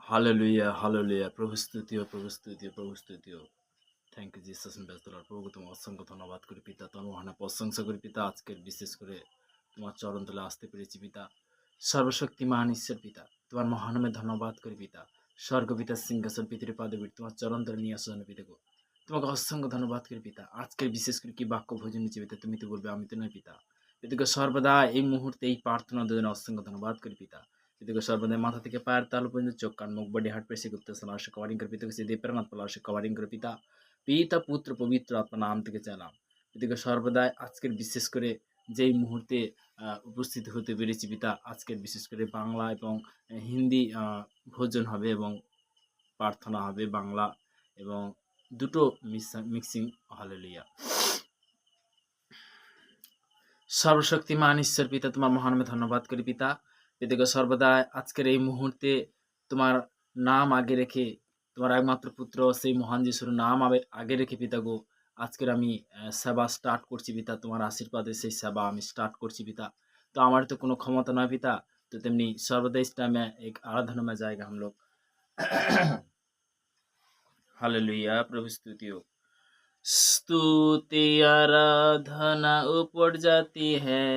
Hallelujah, hallelujah. প্রভু স্তুতিও, প্রভু স্তুতিও, প্রভু স্তুতিও। Thank you Jesus best Lord. প্রভু তোমার অসংখ্য ধন্যবাদ করি পিতা। তোমার মহান প্রশংসা করি পিতা। আজকের বিশেষ করে তোমার চরণ তলে আসতে পেরেছি পিতা। সর্বশক্তিমান ঈশ্বর পিতা, তোমার মহানামে ধন্যবাদ করি পিতা। স্বর্গ পিতা সিংহাসন পৃথিবীর পাদবীর তোমার চরণ তলে নিয়ে আসো পিতা গো। তোমাকে অসংখ্য ধন্যবাদ করি পিতা। আজকের বিশেষ করে কি বাক্য ভোজন নিচ্ছে পিতা, তুমি তো বলবে আমি তো নয় পিতা। পিতাকে সর্বদা এই মুহূর্তে এই প্রার্থনা জন্য অসংখ্য ধন্যবাদ করি পিতা। পিতাকে সর্বদা মাথা থেকে পায়ের তালু পর্যন্ত চোখ কান মুখ বডি হার্ট পেশি গুপ্ত সলাশ কভারিং করে পিতাকে সিধে প্রাণাত পলাশ কভারিং করে পিতা। পিতা পুত্র পবিত্র আত্মা নাম থেকে চালাম। পিতাকে সর্বদা আজকের বিশেষ করে যেই মুহূর্তে উপস্থিত হতে পেরেছি পিতা, আজকের বিশেষ করে বাংলা এবং হিন্দি ভোজন হবে এবং প্রার্থনা হবে বাংলা এবং দুটো মিক্সিং। হালেলুয়া। সর্বশক্তিমান ঈশ্বর পিতা, তোমার মহানামে ধন্যবাদ করি পিতা। পিতাকে সর্বদা আজকের এই মুহূর্তে তোমার নাম আগে রেখে, তোমার একমাত্র পুত্র সেই মহান যিশুর নাম আগে রেখে পিতা গো, আজকের আমি সেবা স্টার্ট করছি পিতা। তোমার আশীর্বাদে সেই সেবা আমি স্টার্ট করছি পিতা। তো আমার তো কোনো ক্ষমতা নয় পিতা, তো তেমনি সর্বদা इस टाइम में एक आराधना में जाएगा हम लोग। हालेलुया, प्रभु स्तुति हो। स्तुति आराधना ऊपर जाती है,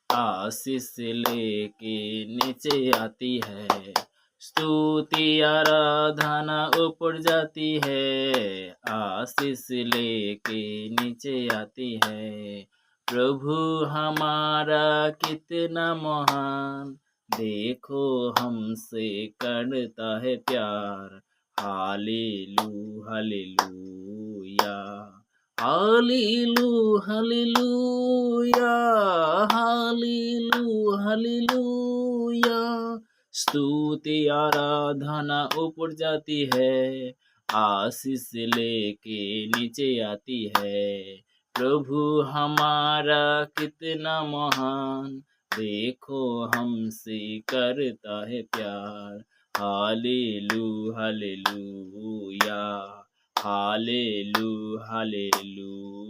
आशीष लेके नीचे आती है। स्तुति आराधना ऊपर जाती है, आशीष लेके नीचे आती है। प्रभु हमारा कितना महान, देखो हमसे करता है प्यार। हालेलू हालेलूया, हालेलू हालेलूया, हालेलू हालेलूया। स्तुति आराधना ऊपर जाती है, आशीष लेके नीचे आती है। प्रभु हमारा कितना महान, देखो हमसे करता है प्यार। हालेलू हालेलूया, हालेलू हालेलूया,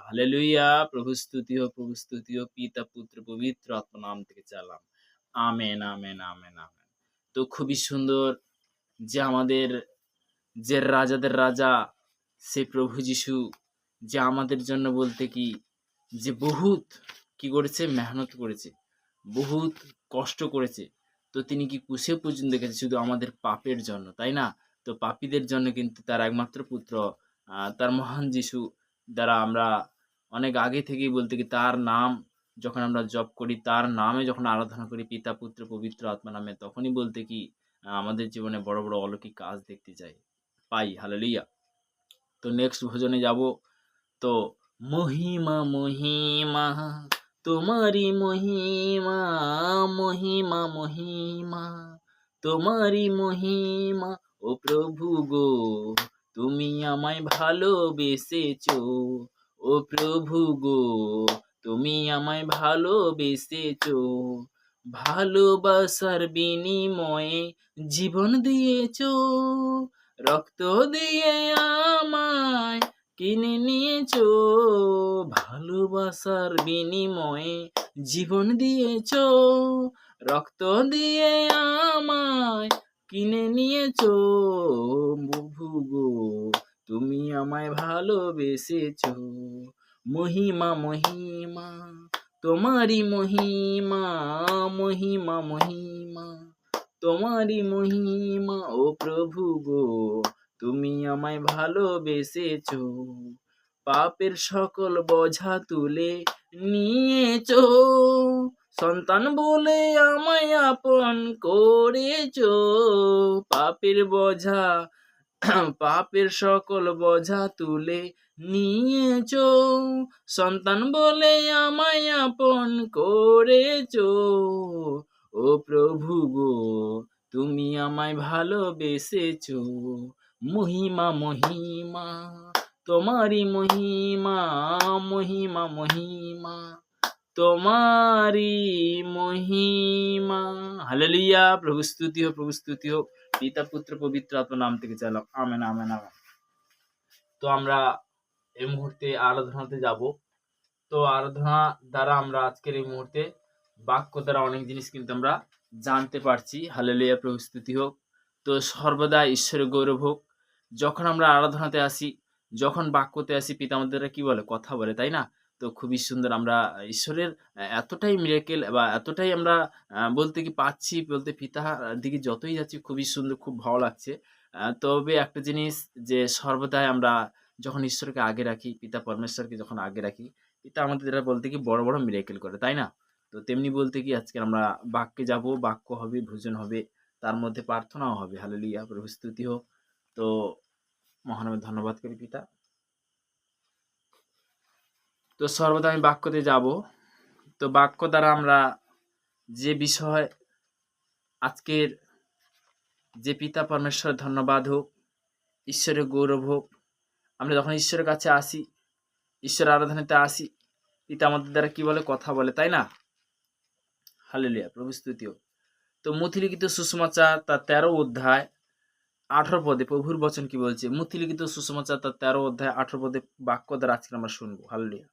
हालेलुया। प्रभु स्तुति हो, प्रभु स्तुति हो। পিতা পুত্র পবিত্র আত্মা নাম থেকে চালাম। Amen, amen, amen, amen. তো খুবই সুন্দর যে আমাদের যে রাজাদের রাজা সেই প্রভু যিশু, যে আমাদের জন্য বলতে কি যে বহুত কি করেছে, মেহনত করেছে, বহুত কষ্ট করেছে। তো তিনি কি কুশে পর্যন্ত গেছে শুধু আমাদের পাপের জন্য, তাই না? তো পাপীদের জন্য কিন্তু তার একমাত্র পুত্র, তার মহান যিশু দ্বারা আমরা অনেক আগে থেকেই বলতে কি তার নাম যখন আমরা জপ করি, তার নামে যখন আরাধনা করি পিতা পুত্র পবিত্র আত্মা নামে, তখনই বলতে কি আমাদের জীবনে বড় বড় অলৌকিক কাজ দেখতে পাই। হালেলুয়া। তো নেক্সট ভজনে যাব। তো মহিমা মহিমা তোমারি মহিমা, মহিমা মহিমা তোমারি মহিমা। ও প্রভু গো, তুমি আমায় ভালোবেসেছো। ও প্রভু গো, তুমি আমায় ভালোবেসেছো। ভালোবাসার বিনিময়ে জীবন দিয়েছো, রক্ত দিয়ে আমায় কিনে নিয়েছো। ভালোবাসার বিনিময়ে জীবন দিয়েছো, রক্ত দিয়ে আমায় কিনে নিয়েছো। প্রভু গো, তুমি আমায় ভালোবেসেছো। মহিমা মহিমা তোমারি মহিমা, মহিমা মহিমা তোমারি মহিমা। ও প্রভু গো, তুমি আমায় ভালোবেসেছো। পাপের সকল বোঝা তুলে নিয়েছো, সন্তান বলে আমায় আপন করেছো। পাপের বোঝা, পাপের সকল বোঝা তুলে নিয়েছো, সন্তান বলে আমায় আপন করেছো। ও প্রভু গো, তুমি আমায় ভালোবেসেছো। মহিমা মহিমা তোমারি মহিমা, মহিমা মহিমা তোমারি মহিমা। হালেলুয়া। প্রভু স্তুতি হোক, প্রভু স্তুতি হোক। পিতা পুত্র পবিত্র আত্মার নাম থেকে চালাম। Amen, amen, amen. তো আমরা এই মুহূর্তে আরাধনাতে যাব। তো আরাধনা দ্বারা আমরা আজকের এই মুহূর্তে বাক্য দ্বারা অনেক জিনিস কিন্তু আমরা জানতে পারছি। হালেলুয়া, প্রভু স্তুতি হোক। তো সর্বদা ঈশ্বরের গৌরব হোক। যখন আমরা আরাধনাতে আসি, যখন বাক্যতে আসি, পিতামাতারা কি বলে? কথা বলে, তাই না? তো খুবই সুন্দর আমরা ঈশ্বরের এতটাই মিরাকেল বা এতটাই আমরা বলতে কি পাচ্ছি, বলতে পিতার দিকে যতই যাচ্ছি খুবই সুন্দর, খুব ভালো লাগছে। তবে একটা জিনিস যে সর্বদাই আমরা যখন ঈশ্বরকে আগে রাখি, পিতা পরমেশ্বরকে যখন আগে রাখি, পিতা আমাদের দ্বারা বলতে কি বড়, বড় মিরাকেল করে, তাই না? তো তেমনি বলতে কি আজকে আমরা বাক্যে যাব, বাক্য হবে, ভোজন হবে, তার মধ্যে প্রার্থনাও হবে। হালেলুয়া, প্রভু স্তুতি হোক। তো মহানামে ধন্যবাদ করি পিতা। তো সর্বদা আমি বাক্যতে যাব। তো বাক্য দ্বারা আমরা যে বিষয় আজকের যে পিতা পরমেশ্বর ধন্যবাদ হোক, ঈশ্বরের গৌরব হোক। আমরা যখন ঈশ্বরের কাছে আসি, ঈশ্বর আরাধনাতে আসি, পিতা আমাদের দ্বারা কি বলে? কথা বলে, তাই না? হালেলুয়া, প্রভু স্তুতি হোক। তো মথিলিখিত সুসমাচার তার 13 অধ্যায় 18 পদে প্রভুর বচন কি বলছে? মথিলিখিত সুসমাচার তার 13 অধ্যায় 18 পদে বাক্য দ্বারা আজকে আমরা শুনবো। হালেলুয়া,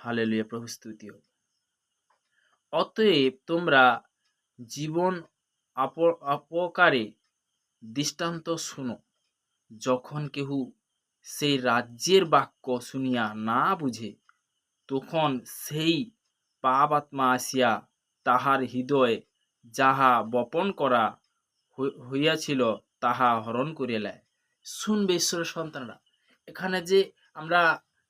হালেলুয়া, প্রভু স্তুতি হোক। অতএব তোমরা জীবন অপকারে দৃষ্টান্ত শুনো, যখন কেহু সেই রাজ্যের বাক্য শুনিয়া না বুঝে, তখন সেই পাপ আত্মা আসিয়া তাহার হৃদয়ে যাহা বপন করা হইয়াছিল তাহা হরণ করিয়া নেয়। শুনবে ঈশ্বরের সন্তানরা, এখানে যে আমরা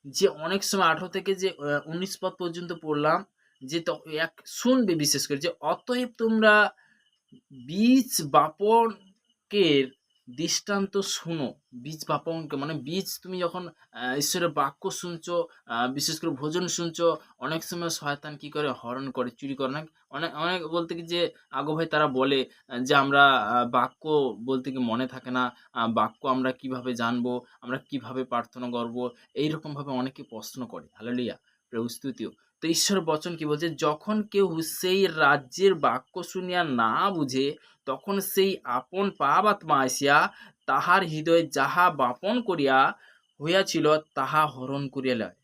যে অনেক সময় 18 থেকে যে 19 পদ পর্যন্ত পড়লাম, যে এক শুনবে, বিশেষ করে যে অতএব তোমরা বীজ বাপনকের দৃষ্টান্ত শুনো। বীজ বাপনকে মানে বীজ, তুমি যখন ঈশ্বরের বাক্য শুনছো, বিশেষ করে ভোজন শুনছো, অনেক সময় শয়তান কি করে? হরণ করে, চুরি করে না? অনেক অনেক বলতে কি যে আগো ভাই তারা বলে যে আমরা বাক্য বলতে কি মনে থাকে না, বাক্য আমরা কিভাবে জানবো, আমরা কিভাবে প্রার্থনা করবো, এইরকমভাবে অনেকে প্রশ্ন করে। হালেলুয়া, প্রভু স্তুতিও। তো ঈশ্বরের বচন কি বলছে? যখন কেউ সেই রাজ্যের বাক্য শুনিয়া না বুঝে, তখন সেই আপন পাপ আত্মা আসিয়া তাহার হৃদয়ে যাহা বাপন করিয়া হইয়াছিল তাহা হরণ করিয়া লয়।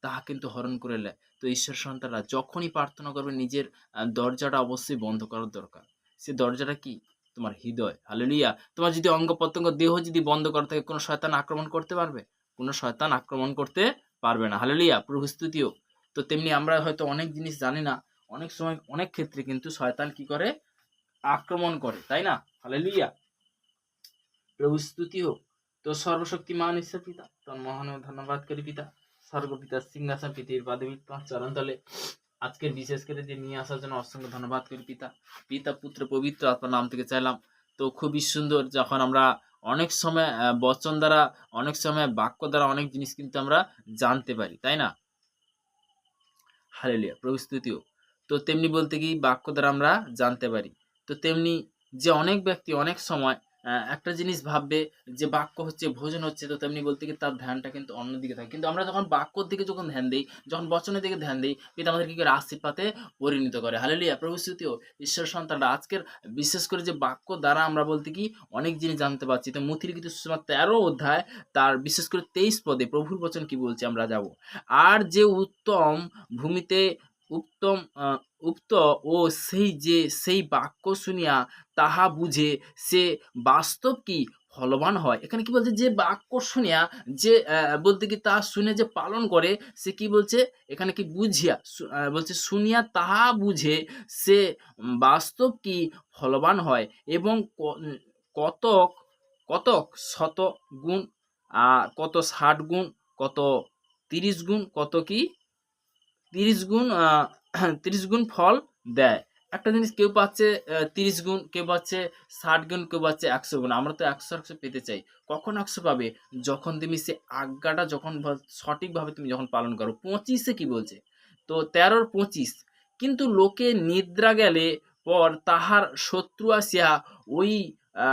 তাহা কিন্তু হরণ করে নেয়। তো ঈশ্বর সন্তানরা যখনই প্রার্থনা করবে, নিজের দরজাটা অবশ্যই বন্ধ করার দরকার। সে দরজাটা কি? তোমার হৃদয়। হালেলুয়া। তোমার যদি অঙ্গ প্রত্যঙ্গ দেহ যদি বন্ধ করা থাকে, কোনো শয়তান আক্রমণ করতে পারবে? কোনো শয়তান আক্রমণ করতে পারবে না। হালেলুয়া, প্রভু স্তুতিও। তো তেমনি আমরা হয়তো অনেক জিনিস জানি না, অনেক সময় অনেক ক্ষেত্রে কিন্তু শয়তান কি করে? আক্রমণ করে, তাই না? হালেলুয়া, প্রভু স্তুতি হোক। তো সর্বশক্তিমান ঈশ্বর পিতা, তোর মহান ধন্যবাদ করি পিতা। স্বর্গপিতার সিংহাসন, পৃথিবীর পাদবীর তোমার চরণ তলে আজকের বিশেষ করে যে নিয়ে আসার জন্য অসংখ্য ধন্যবাদ করি পিতা। পিতা পুত্র পবিত্র আত্মার নাম থেকে চাইলাম। তো খুবই সুন্দর, যখন আমরা অনেক সময় বচন দ্বারা, অনেক সময় বাক্য দ্বারা অনেক জিনিস কিন্তু আমরা জানতে পারি, তাই না? হালেলুয়া, প্রভু স্তুতিও। তো তেমনি বলতে কি বাক্য দ্বারা আমরা জানতে পারি। তো তেমনি যে অনেক ব্যক্তি অনেক সময় একটা জিনিস ভাববে যে বাক্য হচ্ছে, ভোজন হচ্ছে, তো তেমনি বলতে কি তার ধ্যানটা কিন্তু অন্যদিকে থাকে। কিন্তু আমরা যখন বাক্যর দিকে যখন ধ্যান দিই, যখন বচনের দিকে ধ্যান দিই, পিতা আমাদের কি করে? আশীর্বাদে পরিণত করে। হালেলুয়া, প্রভু স্তুতিও। ঈশ্বর সন্তানরা আজকের বিশেষ করে যে বাক্য দ্বারা আমরা বলতে কি অনেক জিনিস জানতে পারছি। তো মথিলিখিত সুসমাচার 13 অধ্যায় তার বিশেষ করে 23 পদে প্রভুর বচন কি বলছে আমরা যাব। আর যে উত্তম ভূমিতে উত্তম উক্ত ও সেই বাক্য শুনিয়া তাহা বুঝে সে বাস্তব কি ফলবান হয়। এখানে কি বলছে? যে বাক্য শুনিয়া, যে বলতে কি তা শুনে যে পালন করে, সে কি বলছে এখানে? কি বুঝিয়া বলছে শুনিয়া তাহা বুঝে সে বাস্তব কি ফলবান হয়, এবং কতক কতক শত গুণ, কত 60 গুণ, কত 30 গুণ, কত কি 30 গুণ 30 গুণ ফল দেয়। একটা জিনিস কেউ পাচ্ছে 30 গুণ, কেউ পাচ্ছে 60 গুণ, কেউ পাচ্ছে 100 গুণ। আমরা তো 100 পেতে চাই। কখন 100 পাবে? যখন তুমি সে আজ্ঞাটা যখন সঠিকভাবে তুমি যখন পালন করো। 25 এ কি বলছে? তো 13 র 25, কিন্তু লোকে নিদ্রা গেলে পর তাহার শত্রু আসিয়া ওই আ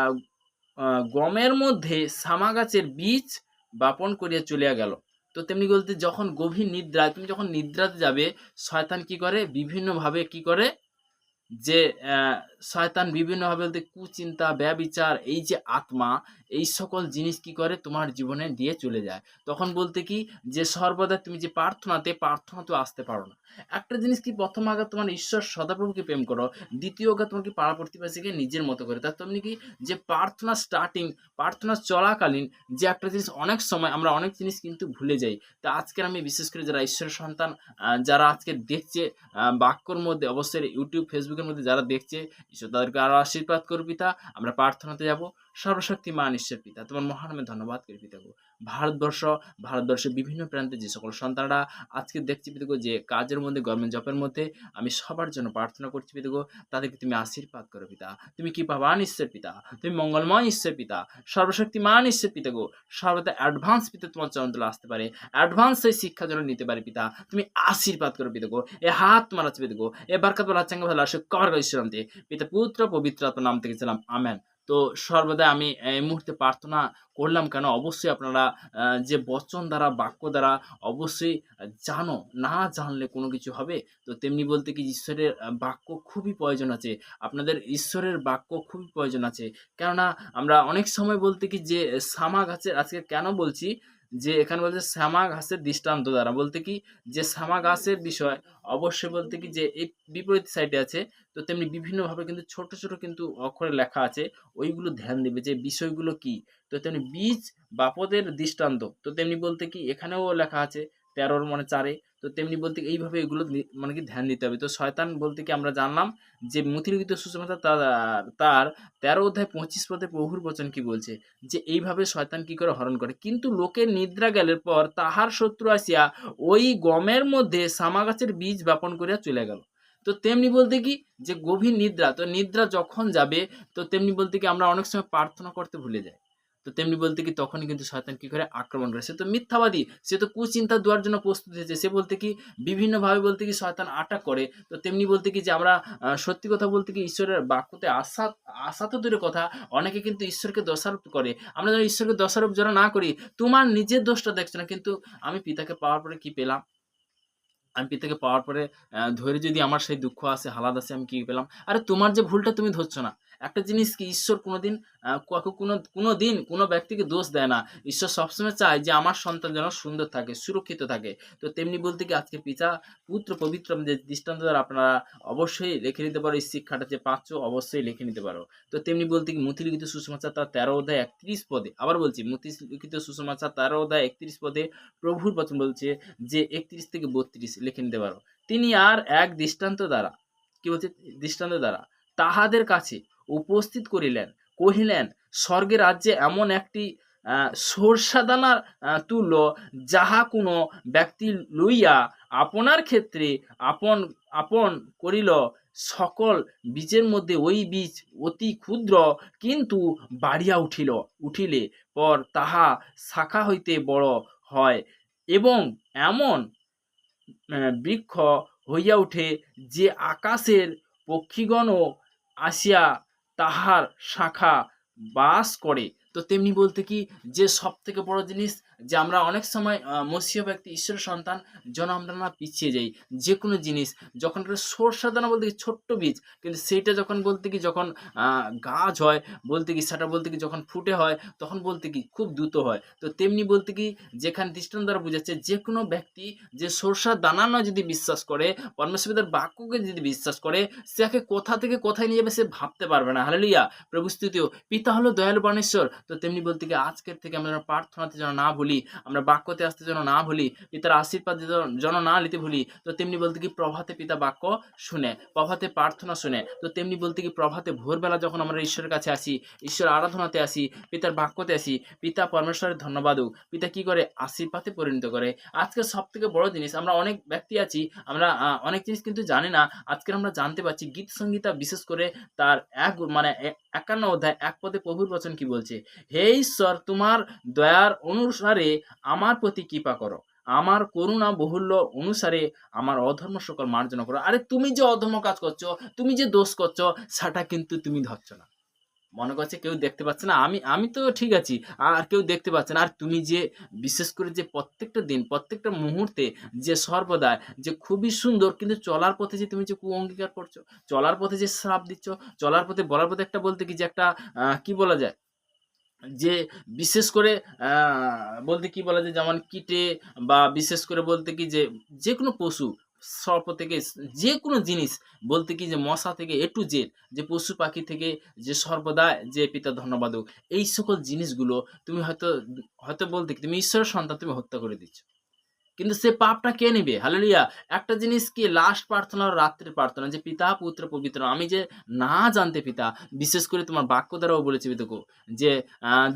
আ গমের মধ্যে শামা গাছের বীজ বাপন করিয়া চলিয়া গেল। তো তেমনি বলতে যখন গভীর নিদ্রায়, তুমি যখন নিদ্রাতে যাবে, শয়তান কি করে? বিভিন্নভাবে কি করে? যে শয়তান বিভিন্নভাবে বলতে কুচিন্তা, ব্যভিচার, এই যে আত্মা, এই সকল জিনিস কি করে তোমার জীবনে দিয়ে চলে যায়। তখন বলতে কি যে সর্বদা তুমি যে প্রার্থনাতেও আসতে পারো না। একটা জিনিস কি, প্রথম আগে তোমার ঈশ্বর সদাপ্রভুকে প্রেম করো, দ্বিতীয় আগে তোমার কি পাড়া প্রতিবেশীকে নিজের মতো করে। তার তেমনি কি যে প্রার্থনা চলাকালীন যে একটা জিনিস অনেক সময় আমরা অনেক জিনিস কিন্তু ভুলে যাই। তো আজকের আমি বিশেষ করে যারা ঈশ্বরের সন্তান যারা আজকে দেখছে বাক্যর মধ্যে, অবশ্যই ইউটিউব, ফেসবুকের মধ্যে যারা দেখছে, ঈশ্বর তাদেরকে আরো আশীর্বাদ করো পিতা। আমরা প্রার্থনাতে যাব। সর্বশক্তিমান ঈশ্বর পিতা, তোমার মহান নামে ধন্যবাদ করি পিতা গো। ভারতবর্ষের বিভিন্ন প্রান্তে যে সকল সন্তানরা আজকে দেখছি পিতা গো, যে কাজের মধ্যে, গভর্নমেন্ট জবের মধ্যে, আমি সবার জন্য প্রার্থনা করছি পিতা গো, তাদেরকে তুমি আশীর্বাদ করো পিতা। তুমি কৃপাবান ঈশ্বর পিতা, তুমি মঙ্গলময় ঈশ্বর পিতা, সর্বশক্তিমান ঈশ্বর পিতা গো। সর্বদা অ্যাডভান্স পিতা তোমার চরণতলে আসতে পারে, অ্যাডভান্স এই শিক্ষা যেন নিতে পারে পিতা। তুমি আশীর্বাদ করো পিতা গো। এ হাত তোমার আছে পিতা গো, এ বারকাত বলা চাঙ্গা ভালো আসে কভার ঈশ্বর পিতা পুত্র পবিত্র আত্মার নাম থেকে ছিলাম, আমেন। তো সর্বদা আমি এই মুহূর্তে প্রার্থনা করলাম কেন, অবশ্যই আপনারা যে বচন দ্বারা, বাক্য দ্বারা অবশ্যই জানো, না জানলে কোনো কিছু হবে। তো তেমনি বলতে কি ঈশ্বরের বাক্য খুবই প্রয়োজন আছে, আপনাদের ঈশ্বরের বাক্য খুবই প্রয়োজন আছে। কেননা আমরা অনেক সময় বলতে কি যে শামা গাছের, আজকে কেন বলছি যে এখানে বলছে শ্যামা ঘাসের দৃষ্টান্ত দ্বারা, বলতে কি যে শ্যামা গাছের বিষয় অবশ্যই বলতে কি যে এই বিপরীত সাইডে আছে। তো তেমনি বিভিন্নভাবে কিন্তু ছোট ছোট কিন্তু অক্ষরে লেখা আছে, ওইগুলো ধ্যান দেবে যে বিষয়গুলো কি। তো তেমনি বীজ বাপদের দৃষ্টান্ত, তো তেমনি বলতে কি এখানেও লেখা আছে 13 মানে 4। তো তেমনি বলতে এইভাবে এগুলো মানে কি ধ্যান দিতে হবে। তো শয়তান বলতে কি আমরা জানলাম যে মথিলিখিত সুসমাচার তার 13 অধ্যায় 25 পদে প্রভুর বচন কি বলছে, যে এইভাবে শয়তান কি করে হরণ করে। কিন্তু লোকের নিদ্রা গেলের পর তাহার শত্রু আসিয়া ওই গমের মধ্যে শামা গাছের বীজ বপন করিয়া চলে গেল। তো তেমনি বলতে কি যে গভীর নিদ্রা, তো নিদ্রা যখন যাবে, তো তেমনি বলতে কি আমরা অনেক সময় প্রার্থনা করতে ভুলে যাই। তো তেমনি বলতে কি তখনই কিন্তু শয়তান কি করে আক্রমণ করে। সে তো মিথ্যাবাদী, সে তো কুচিন্তা দেওয়ার জন্য প্রস্তুত হয়েছে। সে বলতে কি বিভিন্নভাবে বলতে কি শয়তান আটাক করে। তো তেমনি বলতে কি যে আমরা সত্যি কথা বলতে কি ঈশ্বরের বাক্যতে আশা তো দূরের কথা, অনেকে কিন্তু ঈশ্বরকে দোষারোপ করে। আমরা যেন ঈশ্বরকে দোষারোপ যেন না করি। তোমার নিজের দোষটা দেখছো না, কিন্তু আমি পিতাকে পাওয়ার পরে কি পেলাম, আমি পিতাকে পাওয়ার পরে ধরে যদি আমার সেই দুঃখ আসে, হালাত আসে, আমি কি পেলাম? আরে তোমার যে ভুলটা তুমি ধরছো না। একটা জিনিস কি, ঈশ্বর কোনোদিন কাউকে কোনোদিন কোনো ব্যক্তিকে দোষ দেয় না। ঈশ্বর সবসময় চায় যে আমার সন্তান যেন সুন্দর থাকে, সুরক্ষিত থাকে। তো তেমনি বলতে কি আজকে পিতা, পুত্র, পবিত্র যে দৃষ্টান্ত দ্বারা আপনারা অবশ্যই লিখে নিতে পারো, এই শিক্ষাটা যে পাচ্ছ অবশ্যই লিখে নিতে পারো। তো তেমনি বলতে কি মথিলিখিত সুসমাচার তার 13 অধ্যায় 31 পদে, আবার বলছি মথিলিখিত সুসমাচার 13 অধ্যায় 31 পদে প্রভুর বচন বলছে যে 31 থেকে 32 লিখে নিতে পারো। তিনি আর এক দৃষ্টান্ত দ্বারা, কি বলছে, দৃষ্টান্ত দ্বারা তাহাদের কাছে উপস্থিত করিলেন, কহিলেন স্বর্গের রাজ্যে এমন একটি সরষা দানার তুল্য, যাহা কোনো ব্যক্তি লইয়া আপনার ক্ষেত্রে আপন আপন করিল, সকল বীজের মধ্যে ওই বীজ অতি ক্ষুদ্র, কিন্তু বাড়িয়া উঠিলে পর তাহা শাখা হইতে বড় হয়, এবং এমন বৃক্ষ হইয়া উঠে যে আকাশের পক্ষীগণও আসিয়া তাহার শাখা বাস করে। তো তেমনি বলতে কি যে সব থেকে বড় জিনিস, যে আমরা অনেক সময় মসীয় ব্যক্তি, ঈশ্বরের সন্তান যেন আমরা না পিছিয়ে যাই। যে কোনো জিনিস যখন একটা সরষা দানা বলতে কি ছোট্ট বীজ, কিন্তু সেইটা যখন বলতে কি যখন গাছ হয়, বলতে কি সেটা বলতে কি যখন ফুটে হয়, তখন বলতে কি খুব দ্রুত হয়। তো তেমনি বলতে কি যেখানে দৃষ্টান্ত দ্বারা বোঝাচ্ছে যে কোনো ব্যক্তি যে সরষার দানা নয় যদি বিশ্বাস করে, পরমেশ্বর পিতার বাক্যকে যদি বিশ্বাস করে, সে কোথা থেকে কোথায় নিয়ে যাবে সে ভাবতে পারবে না। হালেলুয়া, প্রভু স্তুতিও। পিতা হলো দয়ালু পরমেশ্বর। তো তেমনি বলতে কি আজকের থেকে আমরা প্রার্থনাতে যেন না ভুলি, আমরা বাক্যতে আসতে যেন না ভুলি, পিতার আশীর্বাদ যেন না নিতে ভুলি। তো তেমনি বলতে কি প্রভাতে পিতা বাক্য শুনে, প্রভাতে প্রার্থনা শুনে। তো তেমনি বলতে কি প্রভাতে ভোরবেলা যখন আমরা ঈশ্বরের কাছে আসি, ঈশ্বর আরাধনাতে আসি, পিতার বাক্যতে আসি, পিতা পরমেশ্বরের ধন্যবাদ হোক, পিতা কি করে আশীর্বাদে পরিণত করে। আজকে সব থেকে বড় জিনিস, আমরা অনেক ব্যক্তি আছি, আমরা অনেক জিনিস কিন্তু জানি না। আজকে আমরা জানতে পারছি গীত সংগীতা বিশেষ করে তার 51 অধ্যায় 1 পদে প্রভুর বচন কি বলছে, হে ঈশ্বর তোমার দয়ার অনুসারে আমার প্রতি কৃপা করো, আমার করুণা বহুল্য অনুসারে আমার অধর্ম সকল মার্জনা করো। আরে তুমি যে অধর্ম কাজ করছো, তুমি যে দোষ করছো, সেটা কিন্তু তুমি ধরছো না। মনে করছে কেউ দেখতে পাচ্ছে না, আমি আমি তো ঠিক আছি, আর কেউ দেখতে পাচ্ছে না। আর তুমি যে বিশেষ করে যে প্রত্যেকটা দিন, প্রত্যেকটা মুহূর্তে যে সর্বদা যে খুবই সুন্দর, কিন্তু চলার পথে যে তুমি যে অঙ্গীকার করছো, চলার পথে যে শ্রাপ দিচ্ছ, চলার পথে বলার পথে একটা বলতে কি যে একটা কি বলা যায়, যে বিশেষ করে বলতে কি বলা যায়, যেমন কীটে বা বিশেষ করে বলতে কি যে যেকোনো পশু, সর্প থেকে যেকোনো জিনিস, বলতে কি যে মশা থেকে A to Z, যে পশু পাখি থেকে যে সর্বদা যে পিতা ধন্যবাদ হোক, এই সকল জিনিসগুলো তুমি হয়তো হয়তো বলতে কি তুমি ঈশ্বরের সন্তান, তুমি হত্যা করে দিচ্ছ। কিন্তু সে পাপটা কে নিবে? হালেলুয়া! একটা জিনিস কি, লাস্ট প্রার্থনা হলো রাত্রের প্রার্থনা, যে পিতা, পুত্র, পবিত্র, আমি যে না জানতে পিতা, বিশেষ করে তোমার বাক্য দ্বারাও বলেছে দেখো, যে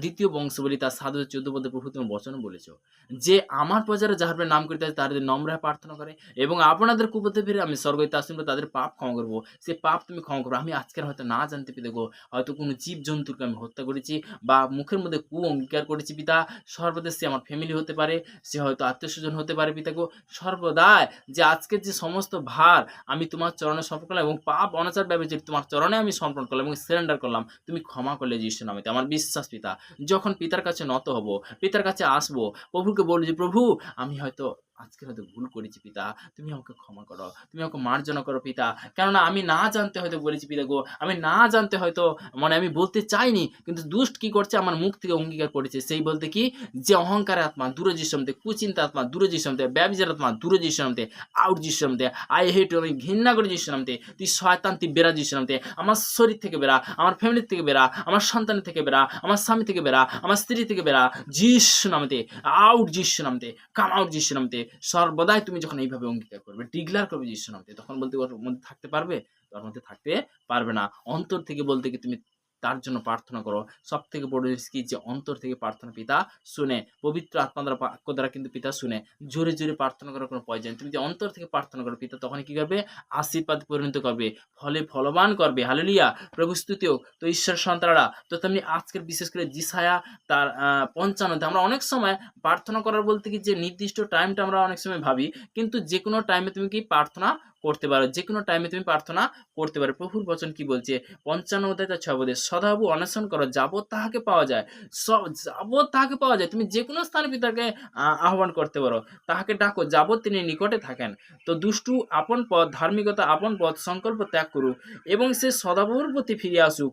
২য় বংশাবলী তার ৭ হতে ১৪ পদে প্রভু তোমার বচন বলেছ, যে আমার প্রজারা যাহার নাম করিতে আসে তাহাদের নম্র হয়ে প্রার্থনা করে এবং আপনাদের কুপথে ফিরে আমি স্বর্গ হইতে আসিব তাদের পাপ ক্ষমা করব। সে পাপ তুমি ক্ষমা করো। আমি আজকের হয়তো না জানতে পিতা গো, হয়তো কোনো জীবজন্তুকে আমি হত্যা করেছি বা মুখের মধ্যে অঙ্গীকার করেছি পিতা, সর্বদা সে আমার ফ্যামিলি হতে পারে, সে হয়তো আত্মীয়স্বজন হতে পারে পিতা গো, সর্বদাই যে আজকের যে সমস্ত ভার আমি তোমার চরণে সমর্পণ করলাম এবং পাপ অনাচার ব্যবচার তোমার চরণে আমি সমর্পণ করলাম এবং সারেন্ডার করলাম, তুমি ক্ষমা করলে যিশুর নামেতে। আমার বিশ্বাস পিতা, যখন পিতার কাছে নত হব, পিতার কাছে আসবো, প্রভুকে বলবো যে প্রভু আমি হয়তো আজকে হয়তো ভুল করেছি পিতা, তুমি আমাকে ক্ষমা করো, তুমি আমাকে মার্জনা করো পিতা, কেননা আমি না জানতে হয়তো বলেছি পিতা গো, আমি না জানতে হয়তো মানে আমি বলতে চাইনি, কিন্তু দুষ্ট কি করছে, আমার মুখ থেকে অঙ্গীকার করেছে, সেই বলতে কি যে অহংকার আত্মা দূরে যিশুমতে, কুচিন্তা আত্মা দূরে যিশুমতে, ব্যভিচার আত্মা দূরে যিশুমতে, আউট যিশুমতে, আই হেট, আমি ঘৃণা করে যিশুমতে, তুই শয়তান, তুই বেরা যিশুমতে, আমার শরীর থেকে বেরা, আমার ফ্যামিলির থেকে বেরা, আমার সন্তানের থেকে বেরা, আমার স্বামী থেকে বেরা, আমার স্ত্রী থেকে বেরা, যিশু নামতে, আউট যিশু নামতে, কাম আউট যিশু নামতে। সর্বদাই তুমি যখন এইভাবে অঙ্গীকার করবে, ডিক্লার করবে যিশু নামতে, তখন বলতে ওর মধ্যে থাকতে পারবে? ওর মধ্যে থাকতে পারবে না। অন্তর থেকে বলতে কি তুমি তার জন্য প্রার্থনা করো। সবথেকে বড় জিনিস কি, যে অন্তর থেকে প্রার্থনা পিতা শুনে, পবিত্র আত্মা দ্বারা বাক্য দ্বারা কিন্তু পিতা শুনে। জোরে, জোরে প্রার্থনা করার কোনো প্রয়োজন নেই। তুমি যে অন্তর থেকে প্রার্থনা করো পিতা, তখন কি করবে? আশীর্বাদ পরিণত করবে, ফলে ফলবান করবে। হালেলুয়া! প্রভু স্তুতি হোক। তো ঈশ্বর সন্তানরা, তো তেমনি আজকের বিশেষ করে যিশায়া তার ৫৫ আমরা অনেক সময় প্রার্থনা করার বলতে কি যে নির্দিষ্ট টাইমটা আমরা অনেক সময় ভাবি, কিন্তু যেকোনো টাইমে তুমি কি প্রার্থনা করতে পারো, যেকোনো টাইমে তুমি প্রার্থনা করতে পারো। প্রভুর বচন কি বলছে? ৫৫ অধ্যায় তার ৬ পদে, সদাপ্রভু অন্বেষণ করো যাবৎ তাহাকে পাওয়া যায়। যাবৎ তাহাকে পাওয়া যায়। তুমি যেকোনো স্থানে পিতাকে আহ্বান করতে পারো। তাহাকে ডাকো যাবৎ তিনি নিকটে থাকেন। তো দুষ্টু আপন পথ, ধার্মিকতা আপন পথ সংকল্প ত্যাগ করুক এবং সে সদাপ্রভুর প্রতি ফিরে আসুক,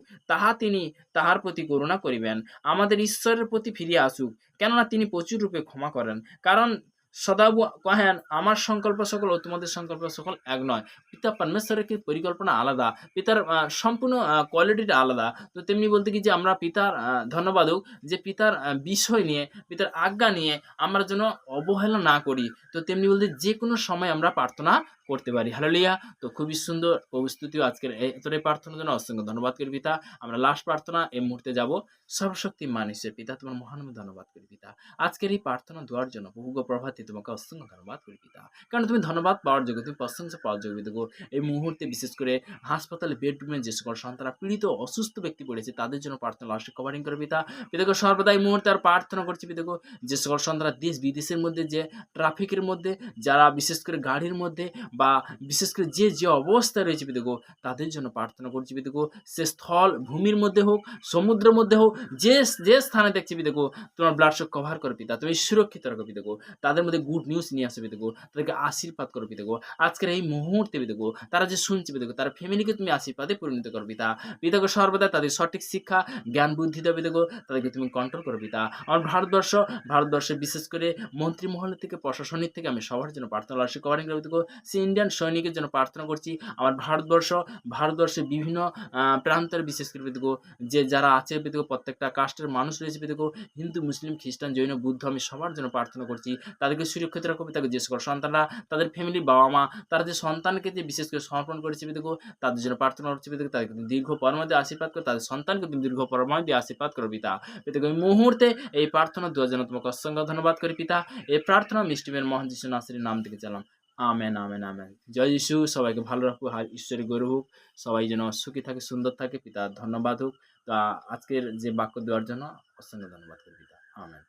তিনি তাহার প্রতি করুণা করিবেন। আমাদের ঈশ্বরের প্রতি ফিরিয়া আসুক, কেননা তিনি প্রচুর রূপে ক্ষমা করেন। কারণ সদাপ্রভু কহেন, আমার সংকল্প সকল ও তোমাদের সংকল্প সকল এক নয়। পিতা পরমেশ্বরের কি পরিকল্পনা আলাদা, পিতার সম্পূর্ণ কোয়ালিটিটা আলাদা। তো তেমনি বলতে কি যে আমরা পিতার ধন্যবাদ হোক, যে পিতার বিষয় নিয়ে, পিতার আজ্ঞা নিয়ে আমরা যেন অবহেলা না করি। তো তেমনি বলতে যেকোনো সময় আমরা প্রার্থনা করতে পারি। হালেলুয়া! তো খুবই সুন্দর প্রস্তুতিও আজকের এতটাই প্রার্থনার জন্য অসংখ্য ধন্যবাদ করি পিতা। আমরা লাস্ট প্রার্থনা এই মুহূর্তে যাব। সর্বশক্তিমান ঈশ্বর পিতা, তোমার মহানামে ধন্যবাদ করি পিতা। আজকের এই প্রার্থনা দেওয়ার জন্য প্রভু গো প্রভাতে তোমাকে অসংখ্য ধন্যবাদ করি পিতা। কারণ তুমি ধন্যবাদ পাওয়ার যোগ্য, তুমি প্রশংসা পাওয়ার যোগ্য পিতা গো। এই মুহূর্তে বিশেষ করে হাসপাতালে বেডরুমে যে সকল সন্তানরা পীড়িত অসুস্থ ব্যক্তি পড়েছে, তাদের জন্য প্রার্থনা লাস্টে কভারিং করে পিতা। পিতা গো সর্বদা এই মুহূর্তে আর প্রার্থনা করছি পিতা গো, যে সকল সন্তানরা দেশ বিদেশের মধ্যে, যে ট্রাফিকের মধ্যে, যারা বিশেষ করে গাড়ির মধ্যে বা বিশেষ করে যে অবস্থায় রয়েছে পিতা গো, তাদের জন্য প্রার্থনা করছি পিতা গো। সে স্থল ভূমির মধ্যে হোক, সমুদ্রের মধ্যে হোক, যে স্থানে দেখছি পিতা গো, তোমার ব্লাড শো কভার করো পিতা, তুমি সুরক্ষিত রাখো পিতা গো। তাদের মধ্যে গুড নিউজ নিয়ে আসো পিতা গো, তাদেরকে আশীর্বাদ করো পিতা গো। আজকের এই মুহূর্তে পিতা গো, তারা যে শুনছে পিতা গো, তার ফ্যামিলিকে তুমি আশীর্বাদে পরিণত করো পিতা। পিতা গো সর্বদা তাদের সঠিক শিক্ষা, জ্ঞান বুদ্ধি দাও পিতা গো, তাদেরকে তুমি কন্ট্রোল করো পিতা। আমার ভারতবর্ষে বিশেষ করে মন্ত্রী মহল থেকে, প্রশাসনিক থেকে আমি সবার জন্য প্রার্থনা লাস্টে কভারিং করে পিতা গো। সে ইন্ডিয়ান সৈনিকের জন্য প্রার্থনা করছি। আমার ভারতবর্ষের বিভিন্ন প্রান্তের বিশেষ করে পিতা গো, যে যারা আছে পিতা গো, প্রত্যেকটা কাস্টের মানুষ রয়েছে পিতা গো, হিন্দু, মুসলিম, খ্রিস্টান, জৈন, বুদ্ধ, আমি সবার জন্য প্রার্থনা করছি। তাদেরকে সুরক্ষিত রাখো পিতা গো। যে সকল সন্তানরা, তাদের ফ্যামিলি, বাবা মা, তারা যে সন্তানকে যে বিশেষ করে সমর্পণ করেছে পিতা গো, তাদের জন্য প্রার্থনা করছি পিতা গো। তাদেরকে তুমি দীর্ঘ পরমায় দিয়ে আশীর্বাদ করো, তাদের সন্তানকে তুমি দীর্ঘ পরমায় দিয়ে আশীর্বাদ করো পিতা। পিতা গো এই মুহূর্তে এই প্রার্থনা দেওয়ার জন্য তোমাকে অসংখ্য ধন্যবাদ করি পিতা। এই প্রার্থনা মিষ্টিমের মহান যিশু নাসিরের নাম থেকে চালাম। Amen, amen, amen. জয় যিশু। সবাইকে ভালো রাখুক, ঈশ্বরের গৌরব হোক, সবাই যেন সুখী থাকে, সুন্দর থাকে। পিতা ধন্যবাদ হোক। তা আজকের যে বাক্য দেওয়ার জন্য অসংখ্য ধন্যবাদ করি পিতা। আমেন।